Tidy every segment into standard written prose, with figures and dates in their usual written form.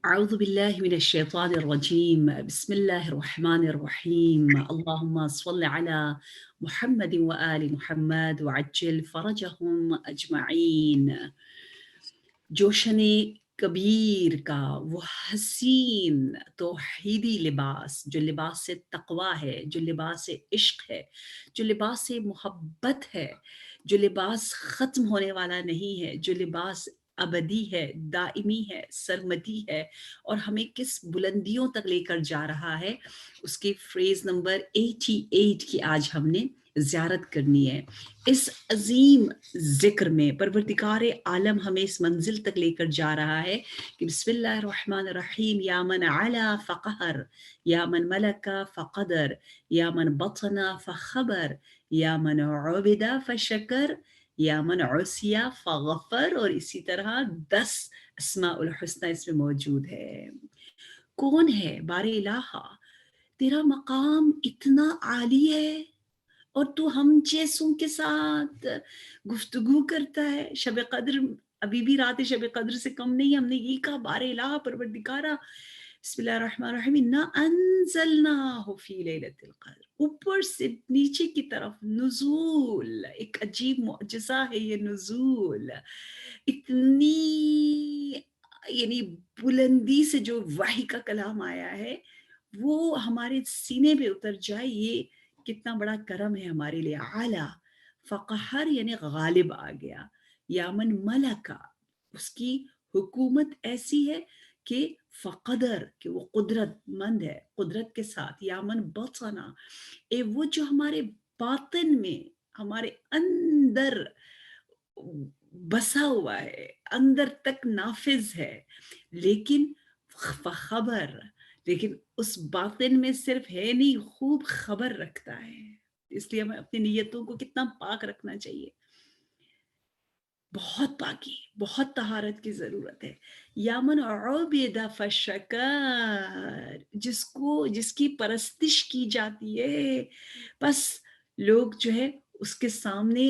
أعوذ بالله من الشيطان الرجيم. بسم الله الرحمن الرحيم. اللهم صل على محمد وآل محمد وعجل فرجهم أجمعين. جوشن کبیر کا وہ حسین توحیدی لباس، جو لباس تقوی ہے، جو لباس عشق ہے، جو لباس محبت ہے، جو لباس ختم ہونے والا نہیں ہے، جو لباس ابدی ہے، دائمی ہے، سرمدی ہے اور ہمیں کس بلندیوں تک لے کر جا رہا ہے، اس کی فریز نمبر 88 کی آج ہم نے زیارت کرنی ہے۔ اس عظیم ذکر میں پروردگار عالم ہمیں اس منزل تک لے کر جا رہا ہے کہ بسم اللہ الرحمن الرحیم، یا من علا فقہر، یا من ملک فقدر، یا من بطن فخبر، یا من عبد فشکر، یا من عصی فغفر، اور اسی طرح 10 اسماء الحسنى اس میں موجود ہے۔ کون ہے بار الہ؟ تیرا مقام اتنا عالی ہے اور تو ہم جیسوں کے ساتھ گفتگو کرتا ہے۔ شب قدر ابھی بھی رات شب قدر سے کم نہیں، ہم نے یہ کہا بار الہ پروردگارا بسم اللہ الرحمن الرحیم انا انزلناہ فی لیلۃ القدر، اوپر سے نیچے کی طرف نزول، ایک عجیب معجزہ ہے یہ نزول، اتنی یعنی بلندی سے جو وحی کا کلام آیا ہے وہ ہمارے سینے پہ اتر جائے، یہ کتنا بڑا کرم ہے ہمارے لیے۔ اعلیٰ فقہر یعنی غالب آ گیا، یامن ملکہ اس کی حکومت ایسی ہے کہ فقدر کہ وہ قدرت مند ہے، قدرت کے ساتھ، یامن بطنا وہ جو ہمارے باطن میں ہمارے اندر بسا ہوا ہے، اندر تک نافذ ہے، لیکن خبر، لیکن اس باطن میں صرف ہے نہیں، خوب خبر رکھتا ہے۔ اس لیے ہمیں اپنی نیتوں کو کتنا پاک رکھنا چاہیے، بہت پاکی، بہت طہارت کی ضرورت ہے۔ یامن عبد فشکر، جس کی پرستش کی جاتی ہے، بس لوگ جو ہے اس کے سامنے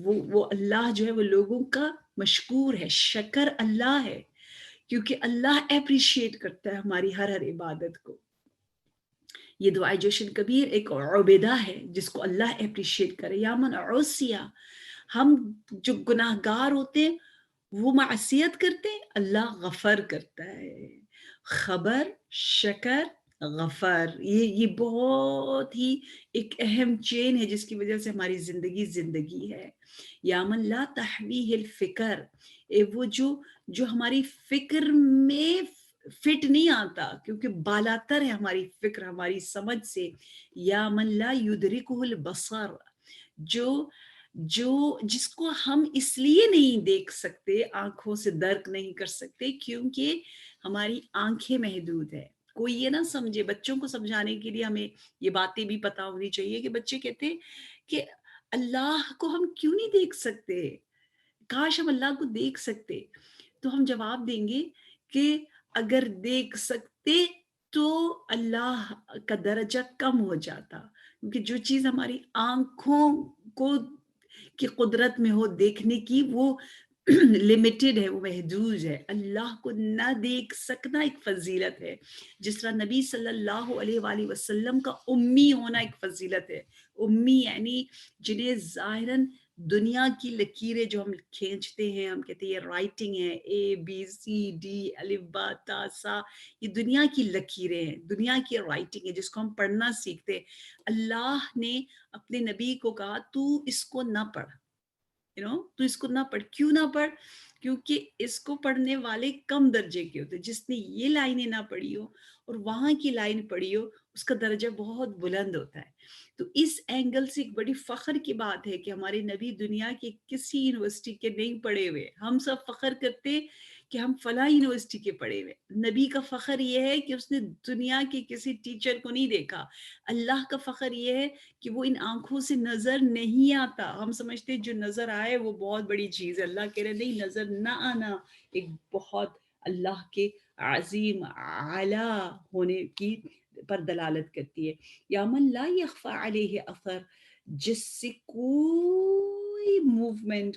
وہ اللہ جو ہے وہ لوگوں کا مشکور ہے، شکر اللہ ہے، کیونکہ اللہ اپریشیٹ کرتا ہے ہماری ہر عبادت کو۔ یہ دعائے جوشن کبیر ایک عبیدہ ہے جس کو اللہ اپریشیٹ کرے۔ یامن عصیہ، ہم جو گناہ گار ہوتے ہیں وہ معصیت کرتے ہیں، اللہ غفر کرتا ہے۔ خبر، شکر، غفر، یہ بہت ہی ایک اہم چین ہے جس کی وجہ سے ہماری زندگی ہے۔ یامن لا تحویہ الفکر، وہ جو ہماری فکر میں فٹ نہیں آتا کیونکہ بالاتر ہے ہماری فکر ہماری سمجھ سے۔ یا من لا یدرکہ البصر، جس کو ہم اس لیے نہیں دیکھ سکتے، آنکھوں سے درک نہیں کر سکتے کیونکہ ہماری آنکھیں محدود ہے۔ کوئی یہ نہ سمجھے، بچوں کو سمجھانے کے لیے ہمیں یہ باتیں بھی پتہ ہونی چاہیے کہ بچے کہتے ہیں کہ اللہ کو ہم کیوں نہیں دیکھ سکتے، کاش ہم اللہ کو دیکھ سکتے، تو ہم جواب دیں گے کہ اگر دیکھ سکتے تو اللہ کا درجہ کم ہو جاتا، کیونکہ جو چیز ہماری آنکھوں کو کی قدرت میں ہو دیکھنے کی وہ لمیٹڈ ہے، وہ محدود ہے۔ اللہ کو نہ دیکھ سکنا ایک فضیلت ہے، جس طرح نبی صلی اللہ علیہ وآلہ وسلم کا امی ہونا ایک فضیلت ہے۔ امی یعنی جنہیں ظاہراً دنیا کی لکیریں جو ہم کھینچتے ہیں، ہم کہتے ہیں یہ رائٹنگ ہے، اے بی سی ڈی الف با تا سا، یہ دنیا کی لکیریں ہیں، دنیا کی رائٹنگ ہے جس کو ہم پڑھنا سیکھتے ہیں۔ اللہ نے اپنے نبی کو کہا تو اس کو نہ پڑھ، تو اس کو نہ پڑھ۔ کیوں نہ پڑھ؟ کیونکہ اس کو پڑھنے والے کم درجے کے ہوتے، جس نے یہ لائنیں نہ پڑھی ہو اور وہاں کی لائن پڑھی ہو اس کا درجہ بہت بلند ہوتا ہے۔ تو اس اینگل سے ایک بڑی فخر کی بات ہے کہ ہمارے نبی دنیا کی کسی یونیورسٹی کے نہیں پڑھے ہوئے، ہم سب فخر کرتے کہ ہم فلاں یونیورسٹی کے پڑھے ہوئے، نبی کا فخر یہ ہے کہ اس نے دنیا کے کسی ٹیچر کو نہیں دیکھا۔ اللہ کا فخر یہ ہے کہ وہ ان آنکھوں سے نظر نہیں آتا۔ ہم سمجھتے ہیں جو نظر آئے وہ بہت بڑی چیز ہے، اللہ کہہ رہے نہیں، نظر نہ آنا ایک بہت اللہ کے عظیم اعلیٰ ہونے کی پر دلالت کرتی ہے۔ یا من لا یخفی علیہ اثر، جس سے کوئی موومنٹ،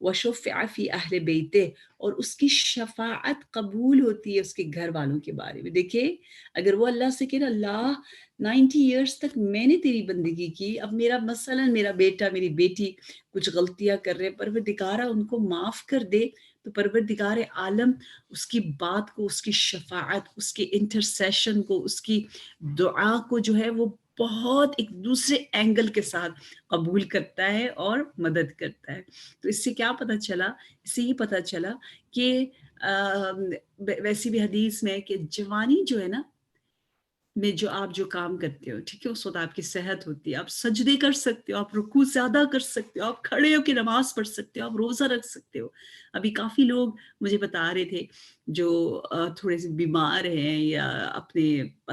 وشفع فی اہل بیتہ، اور اس کی شفاعت قبول ہوتی ہے اس کے گھر والوں کے بارے میں. دیکھیں اگر وہ اللہ سے کہ نا اللہ 90 ایئرس تک میں نے تیری بندگی کی، اب میرا مثلا میرا بیٹا میری بیٹی کچھ غلطیاں کر رہے، پروردگارہ ان کو معاف کر دے، تو پروردگار عالم اس کی بات کو، اس کی شفاعت، اس کے انٹرسیشن کو، اس کی دعا کو جو ہے وہ بہت ایک دوسرے اینگل کے ساتھ قبول کرتا ہے اور مدد کرتا ہے. تو اس سے کیا پتہ چلا؟ اس سے یہ پتہ چلا کہ ویسی بھی حدیث میں کہ جوانی جو ہے نا میں جو آپ جو کام کرتے ہو، ٹھیک ہے، اس وقت آپ کی صحت ہوتی ہے، آپ سجدے کر سکتے ہو، آپ رکوع زیادہ کر سکتے ہو، آپ کھڑے ہو کے نماز پڑھ سکتے ہو، آپ روزہ رکھ سکتے ہو. ابھی کافی لوگ مجھے بتا رہے تھے جو تھوڑے سے بیمار ہیں یا اپنے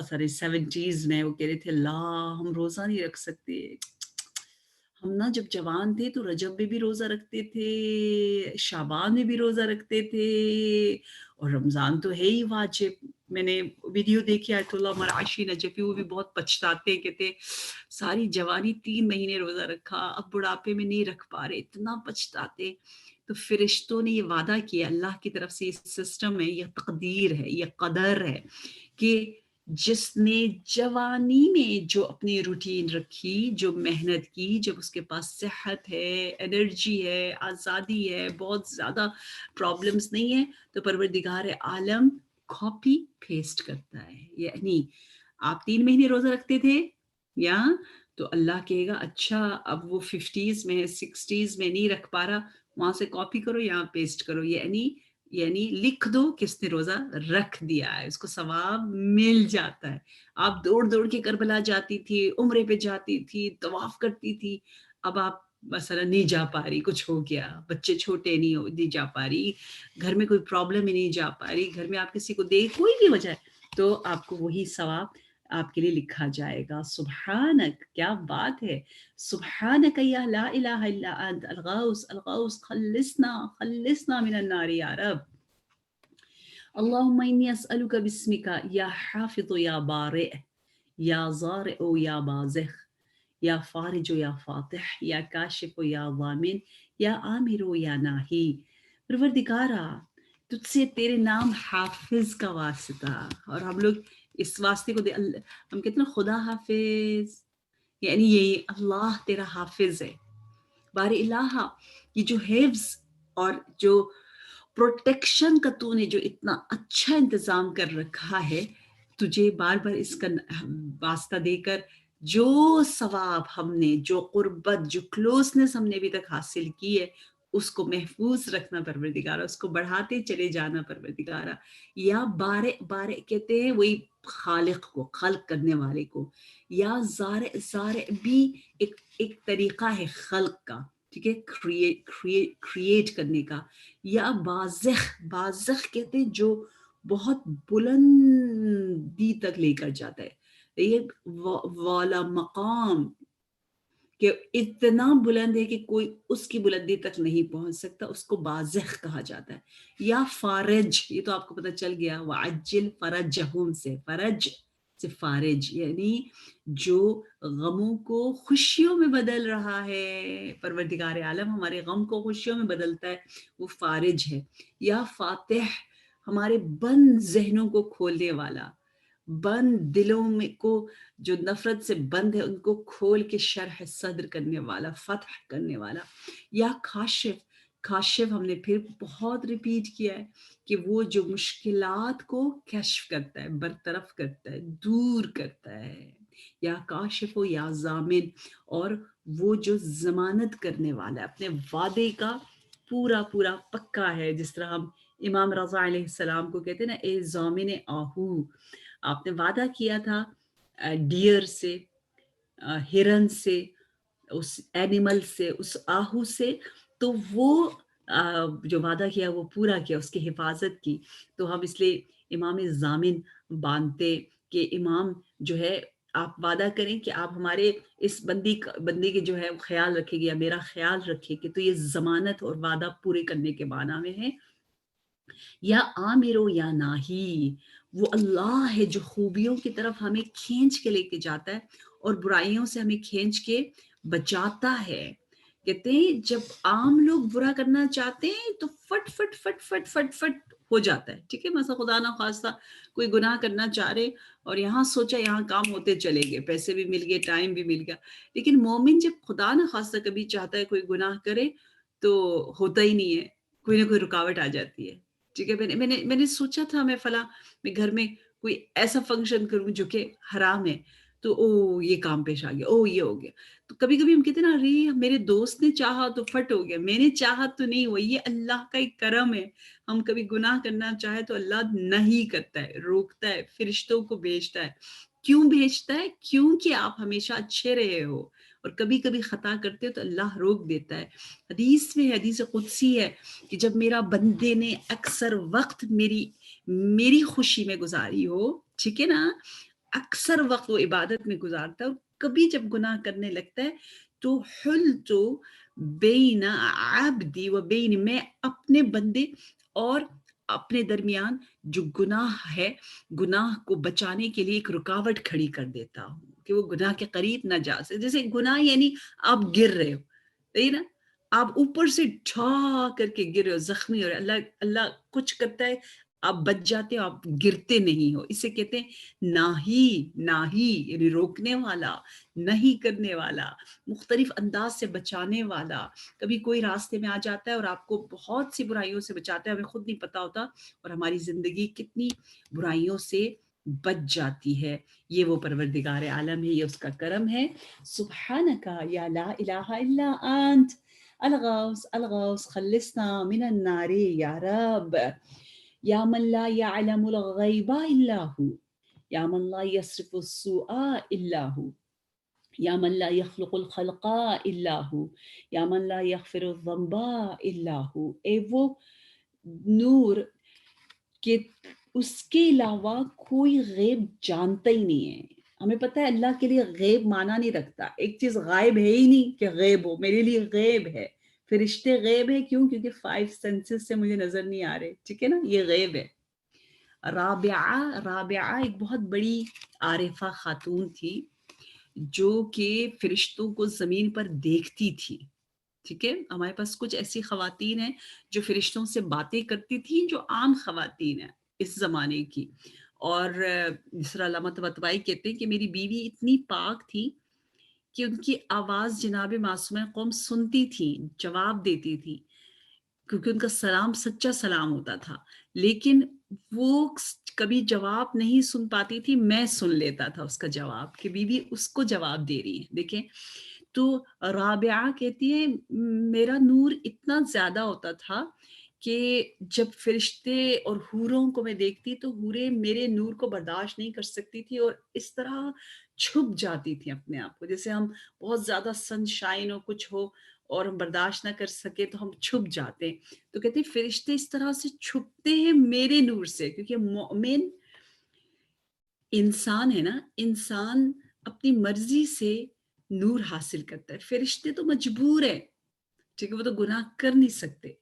سارے 70s میں، وہ کہہ رہے تھے اللہ ہم روزہ نہیں رکھ سکتے. ہم نا جب جوان تھے تو رجب میں بھی روزہ رکھتے تھے، شعبان میں بھی روزہ رکھتے تھے، اور رمضان تو ہے ہی واجب. میں نے ویڈیو دیکھی آیت اللہ عمر عاشی نجفی، وہ بھی بہت پچھتاتے، کہتے ساری جوانی 3 مہینے روزہ رکھا، اب بڑھاپے میں نہیں رکھ پا رہے، اتنا پچھتاتے. تو فرشتوں نے یہ وعدہ کیا، اللہ کی طرف سے یہ سسٹم ہے، یہ تقدیر ہے، یہ قدر ہے کہ جس نے جوانی میں جو اپنی روٹین رکھی، جو محنت کی، جب اس کے پاس صحت ہے، انرجی ہے، آزادی ہے، بہت زیادہ پرابلمز نہیں ہے، تو پروردگار عالم کاپی پیسٹ کرتا ہے. یعنی آپ 3 مہینے روزہ رکھتے تھے یا تو اللہ کہے گا اچھا اب وہ 50s میں ہے، 60s میں نہیں رکھ پا رہا، وہاں سے کاپی کرو یہاں پیسٹ کرو. یعنی لکھ دو کس نے روزہ رکھ دیا ہے، اس کو ثواب مل جاتا ہے. آپ دوڑ دوڑ کے کربلا جاتی تھی، عمرے پہ جاتی تھی، طواف کرتی تھی، اب آپ مثلا نہیں جا پا رہی، کچھ ہو گیا، بچے چھوٹے نہیں جا پا رہی، گھر میں کوئی پرابلم ہی نہیں جا پا رہی، گھر میں آپ کسی کو دیکھ کوئی بھی وجہ ہے، تو آپ کو وہی ثواب آپ کے لیے لکھا جائے گا. سبحانک، کیا بات ہے، سبحانک یا لا الہ الا انت الغوث الغوث خلصنا من النار یا رب. اللہم انی اسألک بسمک یا حافظ یا بارئ یا ضارع یا بازخ یا فارج یا فاتح یا کاشف یا ضامن یا عامر یا ناہی. پروردگارا تجھ سے تیرے نام حافظ کا واسطہ، اور ہم لوگ اس واسطے کو ہم کہتے ہیں خدا حافظ، یعنی یہ اللہ تیرا حافظ ہے. بار الہ، یہ جو حفظ اور جو پروٹیکشن کا تو نے جو اتنا اچھا انتظام کر رکھا ہے، تجھے بار بار اس کا واسطہ دے کر جو ثواب ہم نے، جو قربت، جو کلوزنس ہم نے ابھی تک حاصل کی ہے، اس کو محفوظ رکھنا پروردگارہ، اس کو بڑھاتے چلے جانا پروردگارہ. یا بارے کہتے ہیں وہی خالق کو، خلق کرنے والے کو. یا زارع بھی ایک طریقہ ہے خلق کا، ٹھیک ہے، کریٹ کرنے کا. یا بازخ کہتے ہیں جو بہت بلندی تک لے کر جاتا ہے، یہ والا مقام کہ اتنا بلند ہے کہ کوئی اس کی بلندی تک نہیں پہنچ سکتا، اس کو بازخ کہا جاتا ہے. یا فارج، یہ تو آپ کو پتہ چل گیا، وعجل فرجہم سے، فرج سے فارج، یعنی جو غموں کو خوشیوں میں بدل رہا ہے، پروردگار عالم ہمارے غم کو خوشیوں میں بدلتا ہے، وہ فارج ہے. یا فاتح، ہمارے بند ذہنوں کو کھولنے والا، بند دلوں میں کو جو نفرت سے بند ہے ان کو کھول کے شرح صدر کرنے والا، فتح کرنے والا. یا کاشف ہم نے پھر بہت ریپیٹ کیا ہے کہ وہ جو مشکلات کو کشف کرتا ہے، برطرف کرتا ہے، دور کرتا ہے. یا کاشف و یا ضامن، اور وہ جو ضمانت کرنے والا ہے، اپنے وعدے کا پورا پکا ہے. جس طرح ہم امام رضا علیہ السلام کو کہتے ہیں نا، اے ضامن آہو، آپ نے وعدہ کیا تھا ڈیئر سے، ہرن سے، اس اینیمل سے، اس آہو سے، تو وہ جو وعدہ کیا وہ پورا کیا، اس کی حفاظت کی. تو ہم اس لیے امام ضامن باندھتے کہ امام جو ہے آپ وعدہ کریں کہ آپ ہمارے اس بندی کے جو ہے خیال رکھے گی یا میرا خیال رکھے گی، تو یہ ضمانت اور وعدہ پورے کرنے کے معنی میں ہے. یا عامر یا ناہی، وہ اللہ ہے جو خوبیوں کی طرف ہمیں کھینچ کے لے کے جاتا ہے اور برائیوں سے ہمیں کھینچ کے بچاتا ہے. کہتے ہیں جب عام لوگ برا کرنا چاہتے ہیں تو fit fit fit fit fit fit ہو جاتا ہے. ٹھیک ہے، مثلا خدا نہ خواستہ کوئی گناہ کرنا چاہ رہے اور یہاں سوچا یہاں کام ہوتے چلے گئے، پیسے بھی مل گئے، ٹائم بھی مل گیا. لیکن مومن جب خدا نہ خواستہ کبھی چاہتا ہے کوئی گناہ کرے تو ہوتا ہی نہیں ہے، کوئی نہ کوئی رکاوٹ آ جاتی ہے. ٹھیک ہے، میں نے سوچا تھا میں گھر میں کوئی ایسا فنکشن کروں جو کہ حرام ہے، تو یہ کام پیش آ گیا، یہ ہو گیا. تو کبھی کبھی ہم کہتے ہیں نا، ارے میرے دوست نے چاہا تو فٹ ہو گیا، میں نے چاہا تو نہیں ہوا. یہ اللہ کا ایک کرم ہے. ہم کبھی گناہ کرنا چاہے تو اللہ نہیں کرتا ہے، روکتا ہے، فرشتوں کو بھیجتا ہے. کیوں بھیجتا ہے؟ کیونکہ آپ ہمیشہ اچھے رہے ہو، اور کبھی کبھی خطا کرتے ہو تو اللہ روک دیتا ہے. حدیث میں، حدیث قدسی ہے کہ جب میرا بندے نے اکثر وقت میری خوشی میں گزاری ہو، ٹھیک ہے نا، اکثر وقت وہ عبادت میں گزارتا ہے، اور کبھی جب گناہ کرنے لگتا ہے تو حلت بین عبدی و بین، میں اپنے بندے اور اپنے درمیان جو گناہ ہے، گناہ کو بچانے کے لیے ایک رکاوٹ کھڑی کر دیتا ہوں کہ وہ گناہ کے قریب نہ جا سکے. جیسے گناہ یعنی آپ گر رہے ہو، صحیح نا، آپ اوپر سے ڈھا کر کے گر رہے ہو، زخمی ہو رہے، اللہ کچھ کرتا ہے، آپ بچ جاتے ہو، آپ گرتے نہیں ہو. اسے کہتے ہیں ناہی، یعنی روکنے والا، نہیں کرنے والا، مختلف انداز سے بچانے والا. کبھی کوئی راستے میں آ جاتا ہے اور آپ کو بہت سی برائیوں سے بچاتا ہے، ہمیں خود نہیں پتا ہوتا، اور ہماری زندگی کتنی برائیوں سے بچ جاتی ہے. یہ وہ پروردگار عالم ہے، یہ اس کا کرم ہے. سبحانک یا لا الہ الا انت الغوث الغوث خلصنا من النار یا رب، یا من لا يعلم الغیب الا هو، یا من لا يصرف السوء الا هو، یا من لا يخلق الخلق الا هو، یا من لا يغفر الذنب الا هو. اے وہ نور کہ اس کے علاوہ کوئی غیب جانتا ہی نہیں ہے. ہمیں پتہ ہے اللہ کے لیے غیب معنی نہیں رکھتا، ایک چیز غائب ہے ہی نہیں کہ غیب ہو. میرے لیے غیب ہے، فرشتے غیب ہے، کیوں؟ کیونکہ 5 سینسز سے مجھے نظر نہیں آ رہے. ٹھیک ہے نا، یہ غیب ہے. رابعہ ایک بہت بڑی عارفہ خاتون تھی جو کہ فرشتوں کو زمین پر دیکھتی تھی. ٹھیک ہے، ہمارے پاس کچھ ایسی خواتین ہیں جو فرشتوں سے باتیں کرتی تھیں، جو عام خواتین ہیں اس زمانے کی. اور جس طرح علامہ طباطبائی کہتے ہیں کہ میری بیوی اتنی پاک تھی کہ ان کی آواز جناب معصومہ قوم سنتی تھی، جواب دیتی تھی، کیونکہ ان کا سلام سچا سلام ہوتا تھا. لیکن وہ کبھی جواب نہیں سن پاتی تھی، میں سن لیتا تھا اس کا جواب کہ بیوی اس کو جواب دے رہی ہے. دیکھیں، تو رابعہ کہتی ہے میرا نور اتنا زیادہ ہوتا تھا کہ جب فرشتے اور حوروں کو میں دیکھتی تو حوریں میرے نور کو برداشت نہیں کر سکتی تھی، اور اس طرح چھپ جاتی تھی اپنے آپ کو. جیسے ہم بہت زیادہ سن شائن ہو، کچھ ہو اور ہم برداشت نہ کر سکے تو ہم چھپ جاتے ہیں. تو کہتے ہیں فرشتے اس طرح سے چھپتے ہیں میرے نور سے، کیونکہ مومن انسان ہے نا، انسان اپنی مرضی سے نور حاصل کرتا ہے. فرشتے تو مجبور ہیں، ٹھیک ہے، وہ تو گناہ کر نہیں سکتے.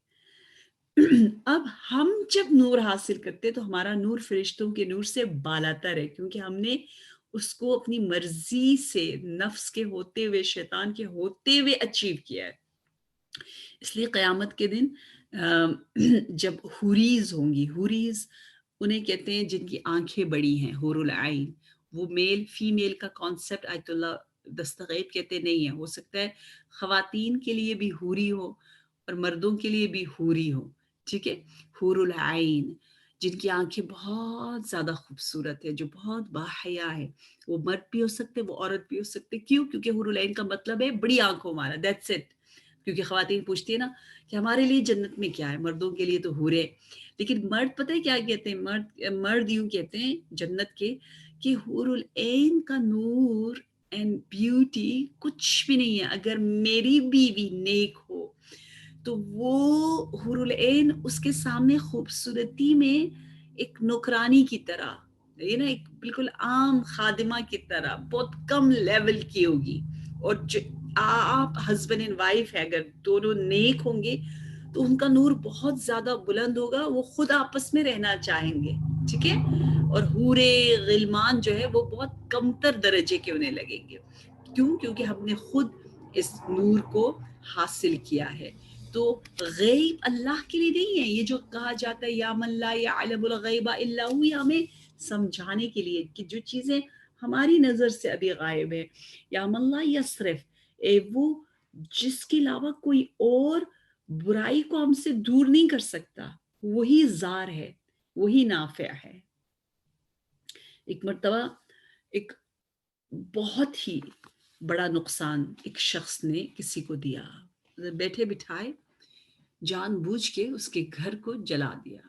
اب ہم جب نور حاصل کرتے تو ہمارا نور فرشتوں کے نور سے بالاتر ہے، کیونکہ ہم نے اس کو اپنی مرضی سے، نفس کے ہوتے ہوئے، شیطان کے ہوتے ہوئے اچیو کیا ہے. اس لیے قیامت کے دن جب حوریز ہوں گی، حوریز انہیں کہتے ہیں جن کی آنکھیں بڑی ہیں، حور العین. وہ میل فیمیل کا کانسیپٹ آیت اللہ دستغیب کہتے نہیں ہیں. ہو سکتا ہے خواتین کے لیے بھی حوری ہو اور مردوں کے لیے بھی حوری ہو. ٹھیک ہے، حور العین جن کی آنکھیں بہت زیادہ خوبصورت ہے، جو بہت باحیا ہے. وہ مرد بھی ہو سکتے، وہ عورت بھی ہو سکتے. کیوں؟ کیونکہ حور العین کا مطلب ہے بڑی آنکھوں والا، دیٹس اٹ. کیونکہ خواتین پوچھتی ہیں نا کہ ہمارے لیے جنت میں کیا ہے، مردوں کے لیے تو حوریں. لیکن مرد پتہ ہے کیا کہتے ہیں؟ مرد یوں کہتے ہیں جنت کے کہ حور العین کا نور اینڈ بیوٹی کچھ بھی نہیں ہے. اگر میری بیوی نیک ہو تو وہ حور العین اس کے سامنے خوبصورتی میں ایک نوکرانی کی طرح، یہ نا ایک بالکل عام خادمہ کی طرح بہت کم لیول کی ہوگی. اور آپ ہسبینڈ اینڈ وائف ہے، اگر دونوں نیک ہوں گے تو ان کا نور بہت زیادہ بلند ہوگا، وہ خود آپس میں رہنا چاہیں گے. ٹھیک ہے، اور حورے غلمان جو ہے وہ بہت کمتر درجے کے ہونے لگیں گے. کیوں؟ کیونکہ ہم نے خود اس نور کو حاصل کیا ہے. تو غیب اللہ کے لیے نہیں ہے. یہ جو کہا جاتا ہے یا من لا یعلم الغیب الا ہو، یہ ہمیں سمجھانے کے لیے کہ جو چیزیں ہماری نظر سے ابھی غائب ہے. یا من لا یصرف، وہ جس کے علاوہ کوئی اور برائی کو ہم سے دور نہیں کر سکتا، وہی زار ہے، وہی نافع ہے. ایک مرتبہ ایک بہت ہی بڑا نقصان ایک شخص نے کسی کو دیا، بیٹھے بٹھائے جان بوجھ کے اس کے گھر کو جلا دیا.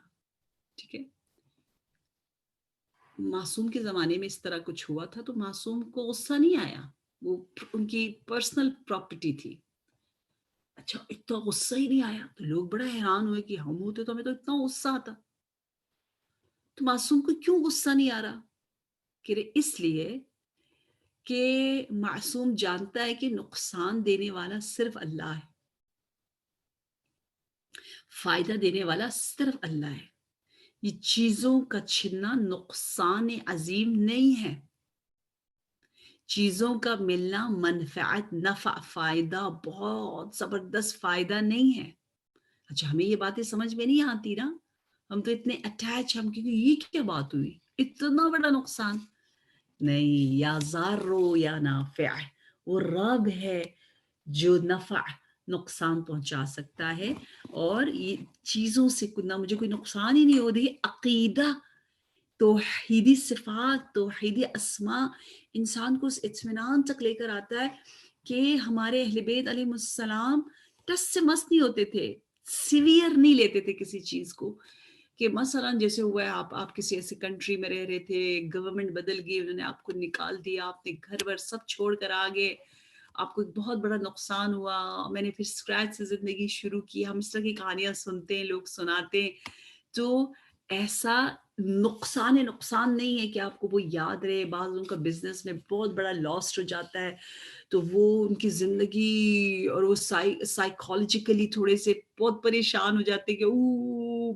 ٹھیک ہے، معصوم کے زمانے میں اس طرح کچھ ہوا تھا تو معصوم کو غصہ نہیں آیا، وہ ان کی پرسنل پراپرٹی تھی. اچھا، اتنا غصہ ہی نہیں آیا تو لوگ بڑا حیران ہوئے کہ ہم ہوتے تو ہمیں تو اتنا غصہ آتا، تو معصوم کو کیوں غصہ نہیں آ رہا؟ کہ اس لیے کہ معصوم جانتا ہے کہ نقصان دینے والا صرف اللہ ہے، فائدہ دینے والا صرف اللہ ہے. یہ چیزوں کا چھننا نقصان عظیم نہیں ہے، چیزوں کا ملنا منفعت، نفع، فائدہ، بہت زبردست فائدہ نہیں ہے. اچھا، ہمیں یہ باتیں سمجھ میں نہیں آتی نا، ہم تو اتنے اٹیچ، ہم کیونکہ یہ کیا بات ہوئی، اتنا بڑا نقصان نہیں. یا ضارو یا نافع، وہ رب ہے جو نفع، نقصان پہنچا سکتا ہے. اور یہ چیزوں سے نہ مجھے کوئی نقصان ہی نہیں ہو رہی. عقیدہ، توحیدی صفات، توحیدی اسماء انسان کو اس اطمینان تک لے کر آتا ہے کہ ہمارے اہل بیت علیہ السلام ٹس سے مس نہیں ہوتے تھے، سیویئر نہیں لیتے تھے کسی چیز کو. کہ مثلا جیسے ہوا ہے آپ کسی ایسی کنٹری میں رہ رہے تھے، گورنمنٹ بدل گئی، انہوں نے آپ کو نکال دیا، آپ نے گھر بر سب چھوڑ کر آ گئے، آپ کو ایک بہت بڑا نقصان ہوا، میں نے پھر اسکریچ سے زندگی شروع کی. ہم اس طرح کی کہانیاں سنتے ہیں، لوگ سناتے ہیں. تو ایسا نقصان نہیں ہے کہ آپ کو وہ یاد رہے. بعض ان کا بزنس میں بہت بڑا لاس ہو جاتا ہے تو وہ ان کی زندگی اور وہ سائیکالوجیکلی تھوڑے سے بہت پریشان ہو جاتے کہ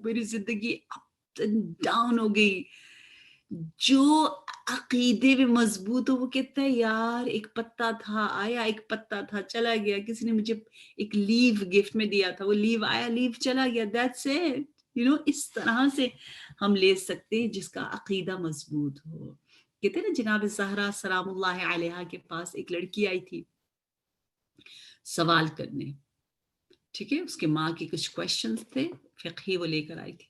میری زندگی اپ ڈاؤن ہو گئی. جو عقیدے میں مضبوط ہو وہ کہتا ہے یار ایک پتا تھا آیا، ایک پتا تھا چلا گیا، کسی نے مجھے ایک لیو گفٹ میں دیا تھا، وہ لیو آیا، لیو چلا گیا، دیٹس اٹ. اس طرح سے ہم لے سکتے ہیں جس کا عقیدہ مضبوط ہو. کہتے ہیں نا جناب زہرا سلام اللہ علیہا کے پاس ایک لڑکی آئی تھی سوال کرنے. ٹھیک ہے، اس کے ماں کے کچھ کوشچنز تھے فقہی، وہ لے کر آئی تھی.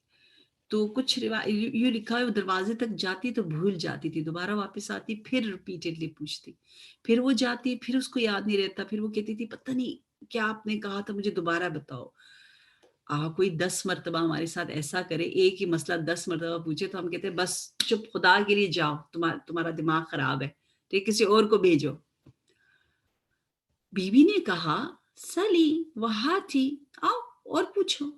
تو کچھ یوں لکھا ہے وہ دروازے تک جاتی تو بھول جاتی تھی، دوبارہ واپس آتی پھر ریپیٹڈلی پوچھتی، پھر وہ جاتی پھر اس کو یاد نہیں رہتا، پھر وہ کہتی تھی پتہ نہیں کیا آپ نے کہا تھا، مجھے دوبارہ بتاؤ. کوئی 10 مرتبہ ہمارے ساتھ ایسا کرے، ایک ہی مسئلہ 10 مرتبہ پوچھے تو ہم کہتے ہیں بس چپ، خدا کے لیے جاؤ، تمہارا دماغ خراب ہے، ٹھیک، کسی اور کو بھیجو. بی بی نے کہا سلی وہاں تھی، آؤ اور پوچھو.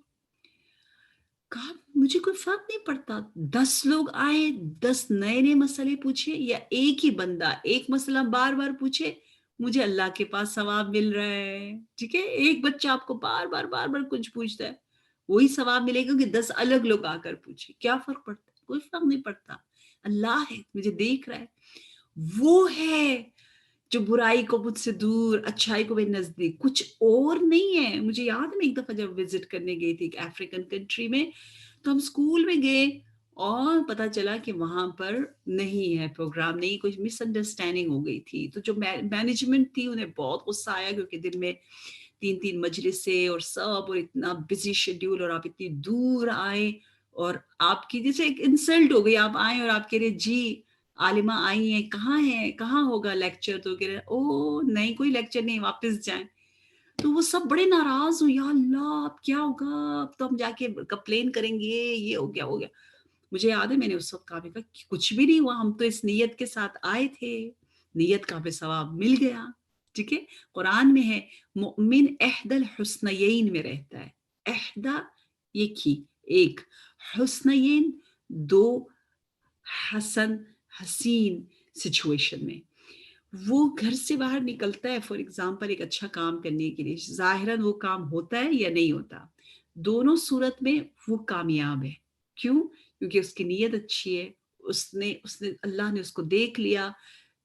کہا مجھے کوئی فرق نہیں پڑتا، 10 لوگ آئے، 10 نئے مسئلے پوچھے، یا ایک ہی بندہ ایک مسئلہ بار بار پوچھے، مجھے اللہ کے پاس ثواب مل رہا ہے. ٹھیک ہے، ایک بچہ آپ کو بار بار کچھ پوچھتا ہے، وہی ثواب ملے گا کہ 10 الگ لوگ آ کر پوچھے. کیا فرق پڑتا ہے؟ کوئی فرق نہیں پڑتا. اللہ ہے، مجھے دیکھ رہا ہے، وہ ہے جو برائی کو مجھ سے دور، اچھائی کو میرے نزدیک، کچھ اور نہیں ہے. مجھے یاد ہے میں ایک دفعہ جب وزٹ کرنے گئی تھی ایک افریقن کنٹری میں، تو ہم اسکول میں گئے اور پتا چلا کہ وہاں پر نہیں ہے پروگرام، نہیں، کچھ مس انڈرسٹینڈنگ ہو گئی تھی. تو جو مینجمنٹ تھی انہیں بہت غصہ آیا کیونکہ دن میں 3 مجلسیں اور سب، اور اتنا بزی شیڈیول، اور آپ اتنی دور آئے اور آپ کی جیسے ایک انسلٹ ہو گئی. آپ آئے اور آپ کہہ رہے جی عالمہ آئی ہیں، کہاں ہیں، کہاں ہوگا لیکچر، تو کہہ رہے او نہیں کوئی لیکچر نہیں، واپس جائیں. تو وہ سب بڑے ناراض ہو، یا اللہ اب کیا ہوگا، اب تو ہم جا کے کمپلین کریں گے، یہ ہو گیا ہو گیا. مجھے یاد ہے میں نے اس وقت کہا کہ کچھ بھی نہیں ہوا، ہم تو اس نیت کے ساتھ آئے تھے، نیت کا ہمیں ثواب مل گیا. ٹھیک ہے، قرآن میں ہے مؤمن احد الحسنیین میں رہتا ہے. احدہ ایک ہی، ایک، حسنیین دو، حسن حسین سچویشن میں. وہ گھر سے باہر نکلتا ہے فار ایگزامپل ایک اچھا کام کرنے کے لیے، ظاہراً وہ کام ہوتا ہے یا نہیں ہوتا، دونوں صورت میں وہ کامیاب ہے. کیوں؟ کیونکہ اس کی نیت اچھی ہے، اس نے اللہ نے اس کو دیکھ لیا،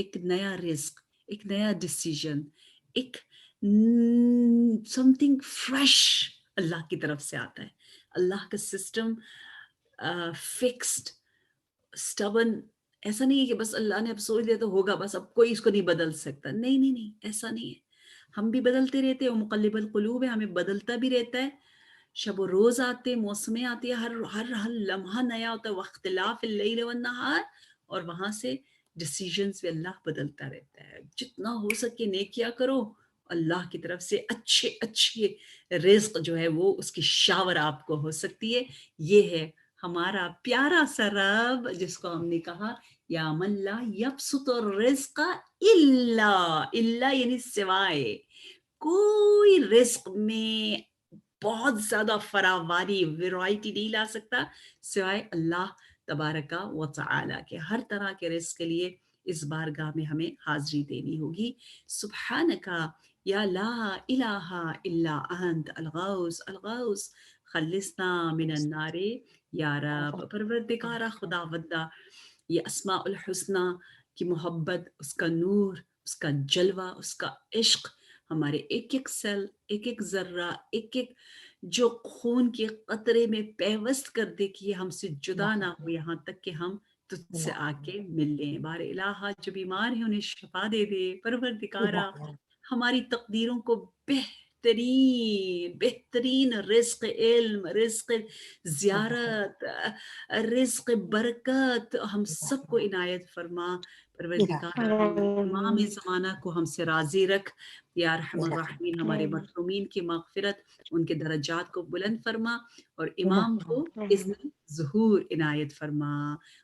ایک نیا رزق، ایک نیا ڈیسیژن، ایک سم تھنگ فریش اللہ کی طرف سے آتا ہے. اللہ کا سسٹم فکسڈ، اسٹبن، ایسا نہیں ہے کہ بس اللہ نے اب سوچ لیا تو ہوگا، بس اب کوئی اس کو نہیں بدل سکتا. نہیں نہیں نہیں، ایسا نہیں ہے. ہم بھی بدلتے رہتے ہیں، وہ مقلب القلوب ہے، ہمیں بدلتا بھی رہتا ہے. شب و روز آتے، موسمیں آتی ہیں، ہر لمحہ نیا ہوتا ہے. واختلاف اللیل والنہار، اور وہاں سے ڈیسیژنز بھی اللہ بدلتا رہتا ہے. جتنا ہو سکے نیکیاں کرو، اللہ کی طرف سے اچھے اچھے رزق جو ہے وہ اس کی شاور آپ کو ہو سکتی ہے. یہ ہے ہمارا پیارا سا رب، جس کو ہم نے کہا یا من لا یبسط الرزق الا یعنی سوائے، کوئی رزق میں بہت زیادہ فراوانی ویرائٹی نہیں لا سکتا سوائے اللہ تبارک و تعالی کے. ہر طرح کے رزق کے لیے اس بارگاہ میں ہمیں حاضری دینی ہوگی. سبحانکا یا لا الہ الا انت الغوث الغوث خلصنا من النار یا رب. پروردگارہ خدا ودا، یہ اسماء الحسنہ کی محبت، اس کا نور، اس کا جلوہ، اس کا عشق ہمارے ایک ایک سیل، ایک ایک ذرہ، ایک ایک جو خون کے قطرے میں پیوست کر دے کہ یہ ہم سے جدا نہ ہو، یہاں تک کہ ہم تجھ سے آ کے مل لیں. بار الہ جو بیمار ہیں انہیں شفا دے دے. پروردگارہ ہماری تقدیروں کو بہترین رزق علم، رزق زیارت، رزق برکت ہم سب کو عنایت فرما. پروردگارہ تمام زمانہ کو ہم سے راضی رکھ. یا ارحم الراحمین، ہمارے مرحومین کی مغفرت، ان کے درجات کو بلند فرما، اور امام کو اذن ظہور عنایت فرما.